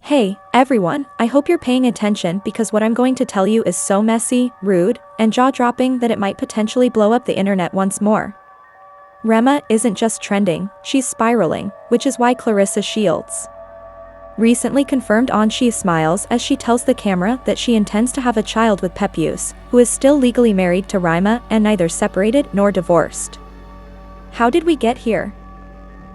Hey, everyone, I hope you're paying attention because what I'm going to tell you is so messy, rude, and jaw-dropping that it might potentially blow up the internet once more. Rema isn't just trending, she's spiraling, which is why Claressa Shields recently confirmed on She Smiles as she tells the camera that she intends to have a child with Papoose, who is still legally married to Remy Ma and neither separated nor divorced. How did we get here?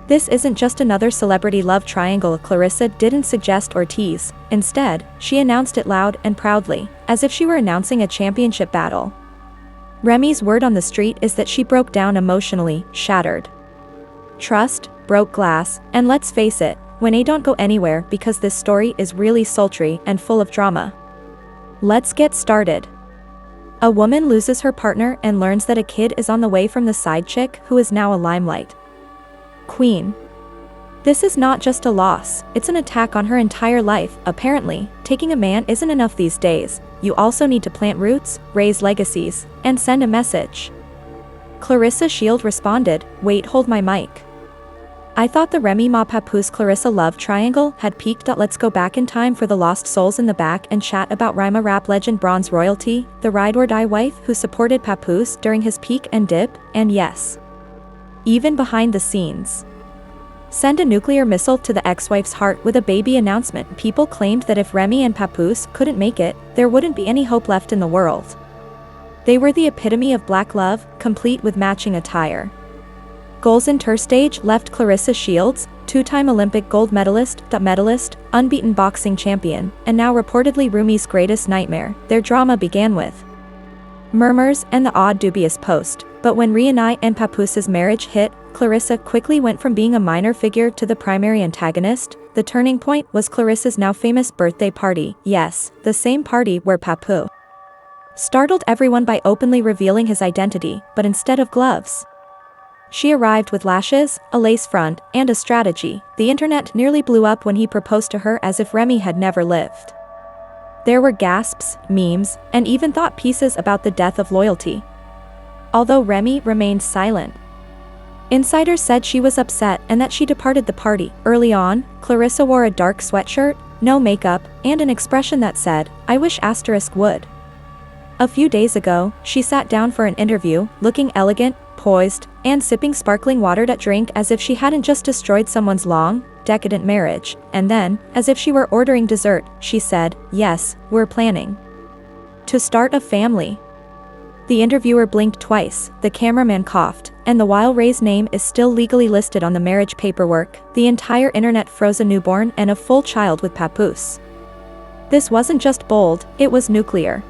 This isn't just another celebrity love triangle Claressa didn't suggest or tease. Instead, she announced it loud and proudly, as if she were announcing a championship battle. Remy's word on the street is that she broke down emotionally, shattered trust, broke glass, and let's face it, when I don't go anywhere because this story is really sultry and full of drama. Let's get started. A woman loses her partner and learns that a kid is on the way from the side chick who is now a limelight queen. This is not just a loss, it's an attack on her entire life. Apparently, taking a man isn't enough these days, you also need to plant roots, raise legacies, and send a message. Claressa Shields responded, "Wait, hold my mic. I thought the Remy Ma Papoose Claressa love triangle had peaked. Let's go back in time for the lost souls in the back and chat about Remy Ma rap legend Bronze Royalty, the ride-or-die wife who supported Papoose during his peak and dip, and yes, even behind the scenes. Send a nuclear missile to the ex-wife's heart with a baby announcement. People claimed that if Remy and Papoose couldn't make it, there wouldn't be any hope left in the world. They were the epitome of black love, complete with matching attire. Goals in tour stage left Claressa Shields, two-time Olympic gold medalist, unbeaten boxing champion, and now reportedly Remy's greatest nightmare. Their drama began with murmurs and the odd dubious post, but when Remy and Papoose's marriage hit, Claressa quickly went from being a minor figure to the primary antagonist. The turning point was Claressa's now famous birthday party. Yes, the same party where Papoose startled everyone by openly revealing his identity, but instead of gloves, she arrived with lashes, a lace front, and a strategy. The internet nearly blew up when he proposed to her as if Remy had never lived. There were gasps, memes, and even thought pieces about the death of loyalty. Although Remy remained silent, insiders said she was upset and that she departed the party. Early on, Claressa wore a dark sweatshirt, no makeup, and an expression that said, "I wish ** would." A few days ago, she sat down for an interview, looking elegant, poised, and sipping sparkling water to drink as if she hadn't just destroyed someone's long, decadent marriage. And then, as if she were ordering dessert, she said, "Yes, we're planning to start a family." The interviewer blinked twice, the cameraman coughed, and while Ray's name is still legally listed on the marriage paperwork, the entire internet froze. A newborn and a full child with Papoose. This wasn't just bold, it was nuclear.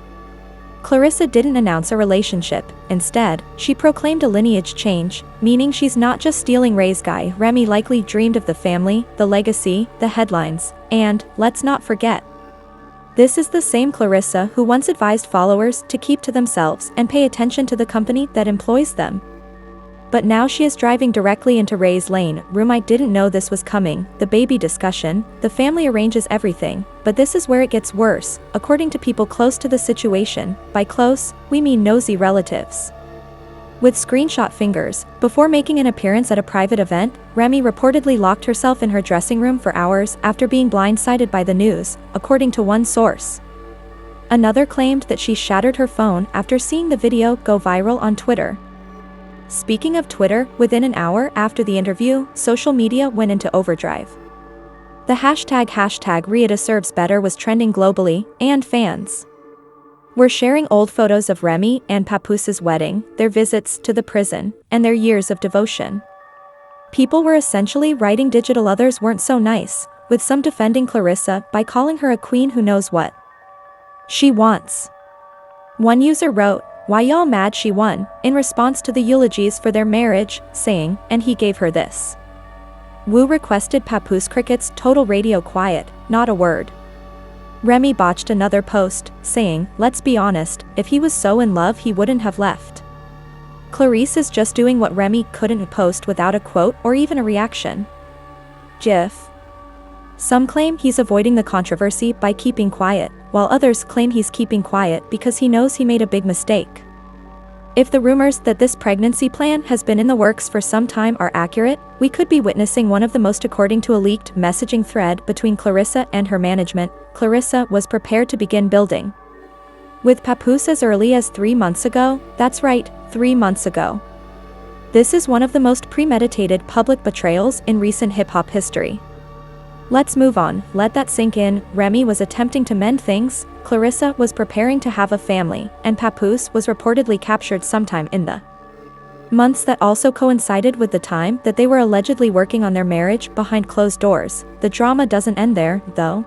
Claressa didn't announce a relationship. Instead, she proclaimed a lineage change, meaning she's not just stealing Ray's guy. Remy likely dreamed of the family, the legacy, the headlines, and, let's not forget, this is the same Claressa who once advised followers to keep to themselves and pay attention to the company that employs them. But now she is driving directly into Ray's lane. Remy didn't know this was coming. The baby discussion, the family arranges everything, but this is where it gets worse, according to people close to the situation. By close, we mean nosy relatives. With screenshot fingers, before making an appearance at a private event, Remy reportedly locked herself in her dressing room for hours after being blindsided by the news, according to one source. Another claimed that she shattered her phone after seeing the video go viral on Twitter. Speaking of Twitter, within an hour after the interview, social media went into overdrive. The hashtag Rita Serves Better was trending globally, and fans were sharing old photos of Remy and Papoose's wedding, their visits to the prison, and their years of devotion. People were essentially writing digital others weren't so nice, with some defending Claressa by calling her a queen who knows what she wants. One user wrote, "Why y'all mad she won?" in response to the eulogies for their marriage, saying, "And he gave her this." Wu requested Papoose crickets total radio quiet, not a word. Remy botched another post, saying, "Let's be honest, if he was so in love he wouldn't have left." Claressa is just doing what Remy couldn't post without a quote or even a reaction. GIF. Some claim he's avoiding the controversy by keeping quiet, while others claim he's keeping quiet because he knows he made a big mistake. If the rumors that this pregnancy plan has been in the works for some time are accurate, we could be witnessing one of the most. According to a leaked messaging thread between Claressa and her management, Claressa was prepared to begin building with Papoose as early as 3 months ago. That's right, 3 months ago. This is one of the most premeditated public betrayals in recent hip-hop history. Let's move on, let that sink in. Remy was attempting to mend things, Claressa was preparing to have a family, and Papoose was reportedly captured sometime in the months that also coincided with the time that they were allegedly working on their marriage behind closed doors. The drama doesn't end there, though.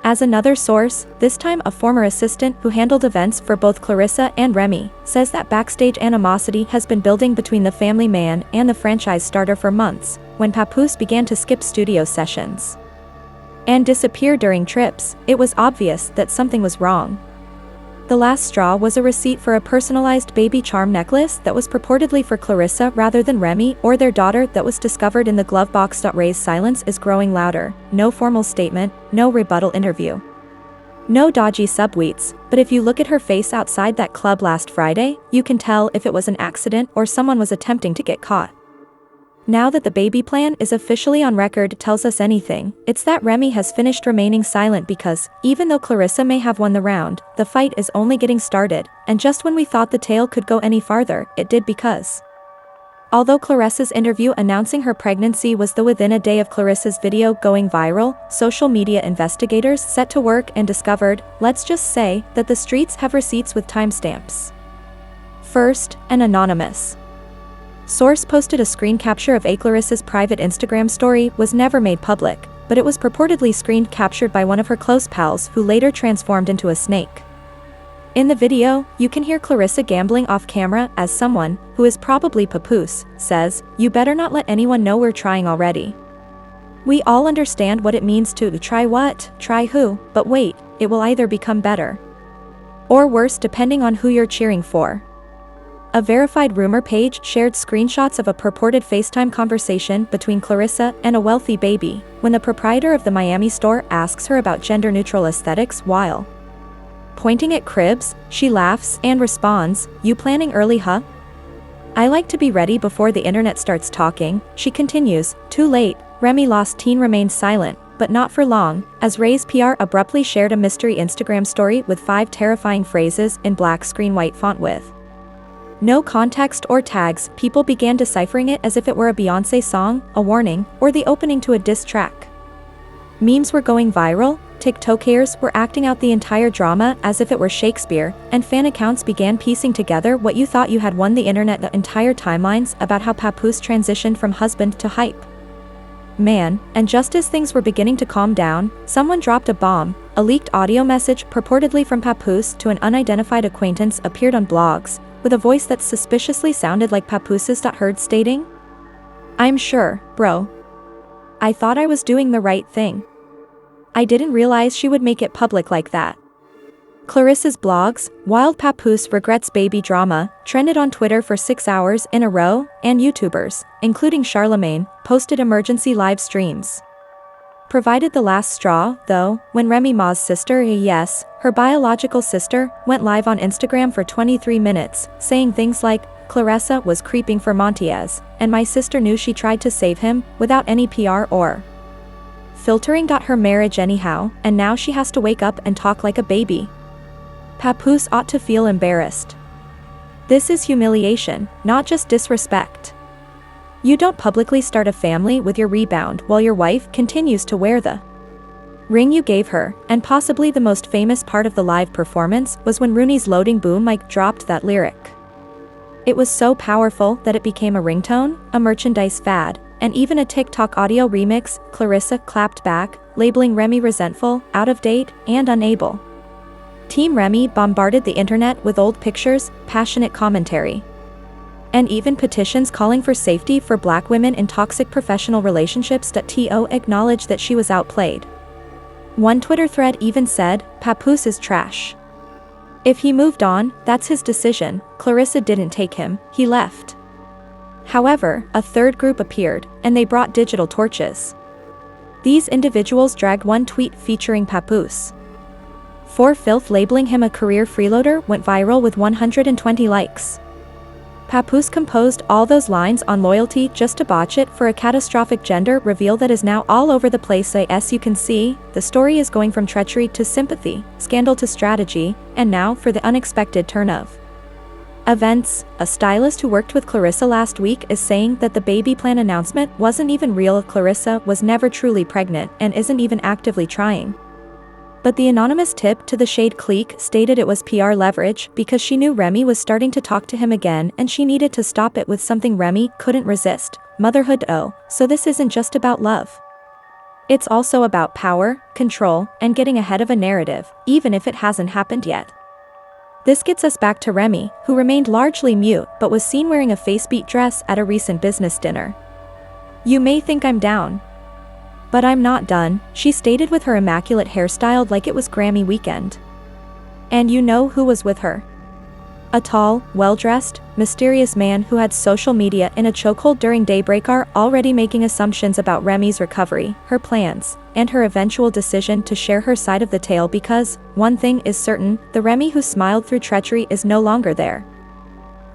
As another source, this time a former assistant who handled events for both Claressa and Remy, says that backstage animosity has been building between the family man and the franchise starter for months, when Papoose began to skip studio sessions and disappear during trips. It was obvious that something was wrong. The last straw was a receipt for a personalized baby charm necklace that was purportedly for Claressa rather than Remy or their daughter that was discovered in the glove box. Ray's silence is growing louder. No formal statement, no rebuttal interview, no dodgy subtweets, but if you look at her face outside that club last Friday, you can tell if it was an accident or someone was attempting to get caught. Now that the baby plan is officially on record tells us anything, it's that Remy has finished remaining silent because, even though Claressa may have won the round, the fight is only getting started, and just when we thought the tale could go any farther, it did because although Claressa's interview announcing her pregnancy was within a day of Claressa's video going viral, social media investigators set to work and discovered, let's just say, that the streets have receipts with timestamps. First, an anonymous source posted a screen capture of Claressa's private Instagram story was never made public, but it was purportedly screen captured by one of her close pals who later transformed into a snake. In the video, you can hear Claressa gambling off camera as someone, who is probably Papoose, says, "You better not let anyone know we're trying already." We all understand what it means to try what, try who, but wait, it will either become better or worse depending on who you're cheering for. A verified rumor page shared screenshots of a purported FaceTime conversation between Claressa and a wealthy baby, when the proprietor of the Miami store asks her about gender-neutral aesthetics while pointing at cribs, she laughs and responds, "You planning early, huh? I like to be ready before the internet starts talking." She continues, "Too late." Remy Lost Teen remained silent, but not for long, as Ray's PR abruptly shared a mystery Instagram story with 5 terrifying phrases in black screen white font with no context or tags. People began deciphering it as if it were a Beyoncé song, a warning, or the opening to a diss track. Memes were going viral, TikTokers were acting out the entire drama as if it were Shakespeare, and fan accounts began piecing together what you thought you had won the internet. The entire timelines about how Papoose transitioned from husband to hype man, and just as things were beginning to calm down, someone dropped a bomb. A leaked audio message purportedly from Papoose to an unidentified acquaintance appeared on blogs, with a voice that suspiciously sounded like Papoose's. Heard stating, "I'm sure, bro. I thought I was doing the right thing. I didn't realize she would make it public like that." Claressa's blogs, Wild Papoose Regrets Baby Drama, trended on Twitter for 6 hours in a row, and YouTubers, including Charlemagne, posted emergency live streams. Provided the last straw, though, when Remy Ma's sister, yes, her biological sister, went live on Instagram for 23 minutes, saying things like, "Claressa was creeping for Montiez, and my sister knew she tried to save him, without any PR or filtering. Her marriage anyhow, and now she has to wake up and talk like a baby. Papoose ought to feel embarrassed. This is humiliation, not just disrespect. You don't publicly start a family with your rebound while your wife continues to wear the ring you gave her." And possibly the most famous part of the live performance was when Rooney's loading boom mic dropped that lyric. It was so powerful that it became a ringtone, a merchandise fad, and even a TikTok audio remix. Claressa clapped back, labeling Remy resentful, out of date, and unable. Team Remy bombarded the internet with old pictures, passionate commentary, and even petitions calling for safety for Black women in toxic professional relationships. To acknowledge that she was outplayed. One Twitter thread even said, "Papoose is trash. If he moved on, that's his decision. Claressa didn't take him, he left." However, a third group appeared, and they brought digital torches. These individuals dragged one tweet featuring Papoose for filth, labeling him a career freeloader, went viral with 120 likes. Papoose composed all those lines on loyalty just to botch it for a catastrophic gender reveal that is now all over the place. As you can see, the story is going from treachery to sympathy, scandal to strategy, and now for the unexpected turn of events. A stylist who worked with Claressa last week is saying that the baby plan announcement wasn't even real. Claressa was never truly pregnant and isn't even actively trying. But the anonymous tip to the Shade clique stated it was PR leverage because she knew Remy was starting to talk to him again and she needed to stop it with something Remy couldn't resist: motherhood. Oh, so this isn't just about love. It's also about power, control, and getting ahead of a narrative, even if it hasn't happened yet. This gets us back to Remy, who remained largely mute but was seen wearing a face-beat dress at a recent business dinner. "You may think I'm down, but I'm not done," she stated with her immaculate hairstyle like it was Grammy weekend. And you know who was with her? A tall, well-dressed, mysterious man who had social media in a chokehold during daybreak. Are already making assumptions about Remy's recovery, her plans, and her eventual decision to share her side of the tale because, one thing is certain, the Remy who smiled through treachery is no longer there.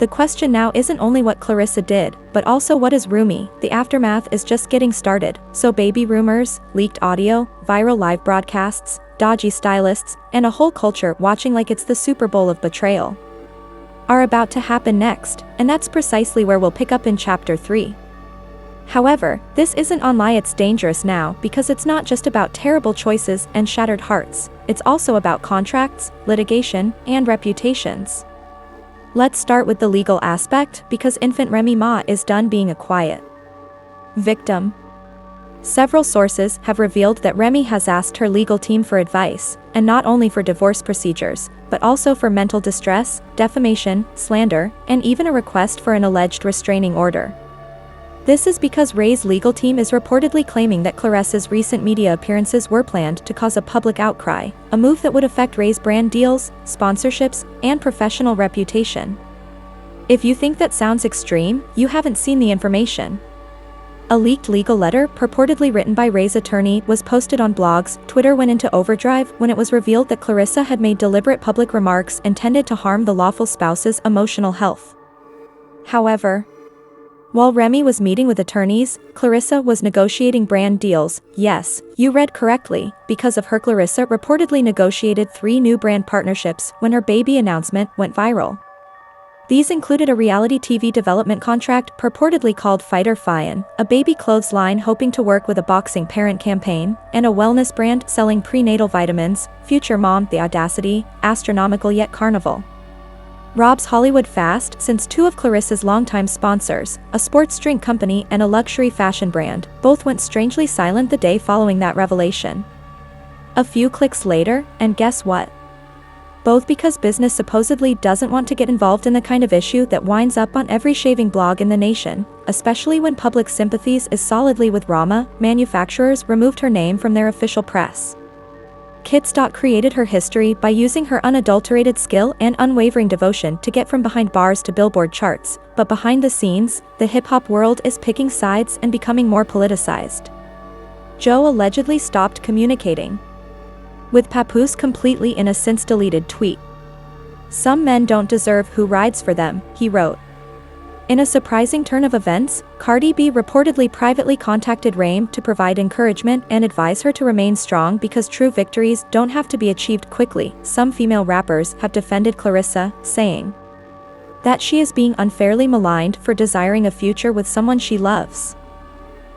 The question now isn't only what Claressa did, but also what is Remy. The aftermath is just getting started, so baby rumors, leaked audio, viral live broadcasts, dodgy stylists, and a whole culture watching like it's the Super Bowl of betrayal are about to happen next, and that's precisely where we'll pick up in Chapter 3. However, this isn't on lie. It's dangerous now because it's not just about terrible choices and shattered hearts, it's also about contracts, litigation, and reputations. Let's start with the legal aspect because infant Remy Ma is done being a quiet victim. Several sources have revealed that Remy has asked her legal team for advice, and not only for divorce procedures, but also for mental distress, defamation, slander, and even a request for an alleged restraining order. This is because Ray's legal team is reportedly claiming that Claressa's recent media appearances were planned to cause a public outcry, a move that would affect Ray's brand deals, sponsorships, and professional reputation. If you think that sounds extreme, you haven't seen the information. A leaked legal letter, purportedly written by Ray's attorney, was posted on blogs. Twitter went into overdrive when it was revealed that Claressa had made deliberate public remarks intended to harm the lawful spouse's emotional health. However, while Remy was meeting with attorneys, Claressa was negotiating brand deals. Yes, you read correctly. Because of her, Claressa reportedly negotiated 3 new brand partnerships when her baby announcement went viral. These included a reality TV development contract purportedly called Fighter Fyan, a baby clothes line hoping to work with a boxing parent campaign, and a wellness brand selling prenatal vitamins, Future Mom, The Audacity, astronomical yet carnival. Rob's Hollywood Fast, since 2 of Claressa's longtime sponsors, a sports drink company and a luxury fashion brand, both went strangely silent the day following that revelation. A few clicks later, and guess what? Both because business supposedly doesn't want to get involved in the kind of issue that winds up on every shaving blog in the nation, especially when public sympathies is solidly with Rama. Manufacturers removed her name from their official press. Kitstock created her history by using her unadulterated skill and unwavering devotion to get from behind bars to Billboard charts, but behind the scenes, the hip-hop world is picking sides and becoming more politicized. Joe allegedly stopped communicating with Papoose completely in a since-deleted tweet. "Some men don't deserve who rides for them," he wrote. In a surprising turn of events, Cardi B reportedly privately contacted Remy to provide encouragement and advise her to remain strong because true victories don't have to be achieved quickly. Some female rappers have defended Claressa, saying that she is being unfairly maligned for desiring a future with someone she loves.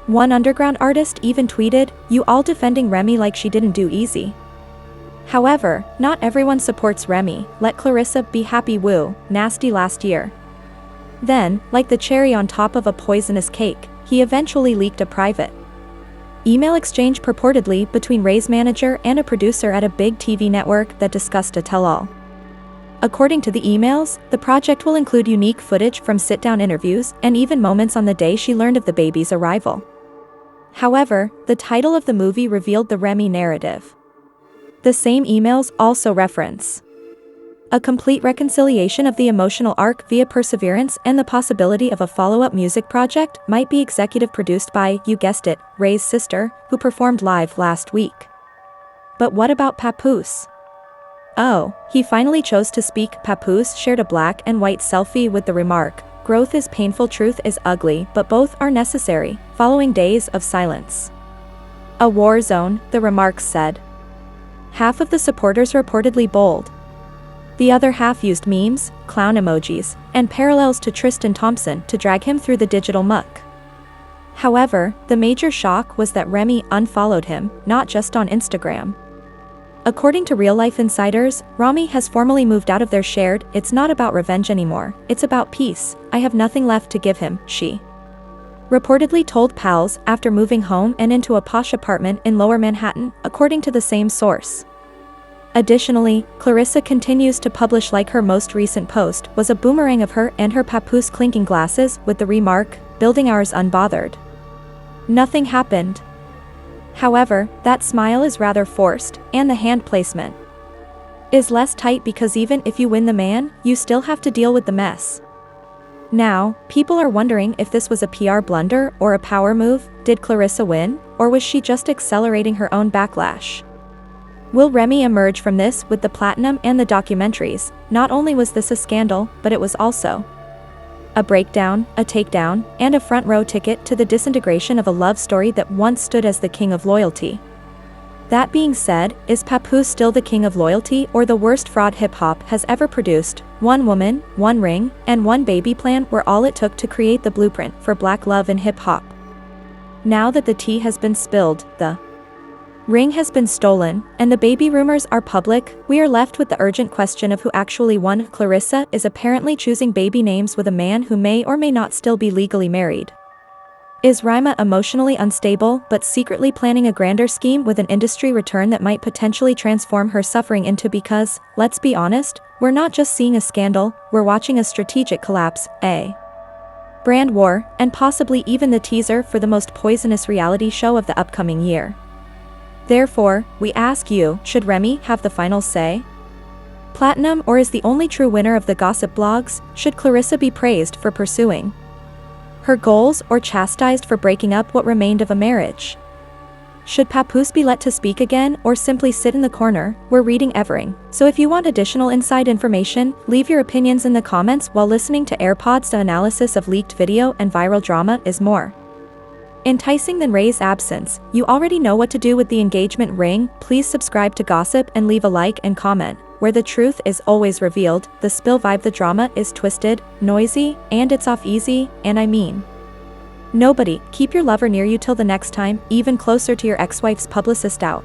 One underground artist even tweeted, "You all defending Remy like she didn't do easy." However, not everyone supports Remy. Let Claressa be happy. Woo, nasty last year. Then, like the cherry on top of a poisonous cake, he eventually leaked a private email exchange purportedly between Ray's manager and a producer at a big TV network that discussed a tell-all. According to the emails, the project will include unique footage from sit-down interviews and even moments on the day she learned of the baby's arrival. However, the title of the movie revealed the Remy narrative. The same emails also reference a complete reconciliation of the emotional arc via perseverance, and the possibility of a follow-up music project might be executive produced by, you guessed it, Ray's sister, who performed live last week. But what about Papoose? Oh, he finally chose to speak. Papoose shared a black and white selfie with the remark, growth is painful, truth is ugly, but both are necessary, following days of silence. A war zone, the remarks said. Half of the supporters reportedly bold. The other half used memes, clown emojis, and parallels to Tristan Thompson to drag him through the digital muck. However, the major shock was that Remy unfollowed him, not just on Instagram. According to real-life insiders, Remy has formally moved out of their shared "it's not about revenge anymore, it's about peace, I have nothing left to give him," she reportedly told pals after moving home and into a posh apartment in Lower Manhattan, according to the same source. Additionally, Claressa continues to publish like her most recent post was a boomerang of her and her Papoose clinking glasses with the remark, "building ours unbothered. Nothing happened." However, that smile is rather forced, and the hand placement is less tight because even if you win the man, you still have to deal with the mess. Now, people are wondering if this was a PR blunder or a power move. Did Claressa win, or was she just accelerating her own backlash? Will Remy emerge from this with the platinum and the documentaries? Not only was this a scandal, but it was also a breakdown, a takedown, and a front-row ticket to the disintegration of a love story that once stood as the king of loyalty. That being said, is Papoose still the king of loyalty or the worst fraud hip-hop has ever produced? One woman, one ring, and one baby plan were all it took to create the blueprint for black love in hip-hop. Now that the tea has been spilled, the ring has been stolen, and the baby rumors are public, we are left with the urgent question of who actually won. Claressa is apparently choosing baby names with a man who may or may not still be legally married. Is Remy Ma emotionally unstable but secretly planning a grander scheme with an industry return that might potentially transform her suffering into because, let's be honest, we're not just seeing a scandal, we're watching a strategic collapse, a brand war, and possibly even the teaser for the most poisonous reality show of the upcoming year. Therefore, we ask you, should Remy have the final say? Platinum, or is the only true winner of the gossip blogs? Should Claressa be praised for pursuing her goals or chastised for breaking up what remained of a marriage? Should Papoose be let to speak again or simply sit in the corner? We're reading everything, so if you want additional inside information, leave your opinions in the comments while listening to AirPods. The analysis of leaked video and viral drama is more enticing than Ray's absence. You already know what to do with the engagement ring. Please subscribe to Gossip and leave a like and comment, where the truth is always revealed. The spill vibe, the drama is twisted, noisy, and it's off easy, and I mean nobody. Keep your lover near you till the next time, even closer to your ex-wife's publicist out.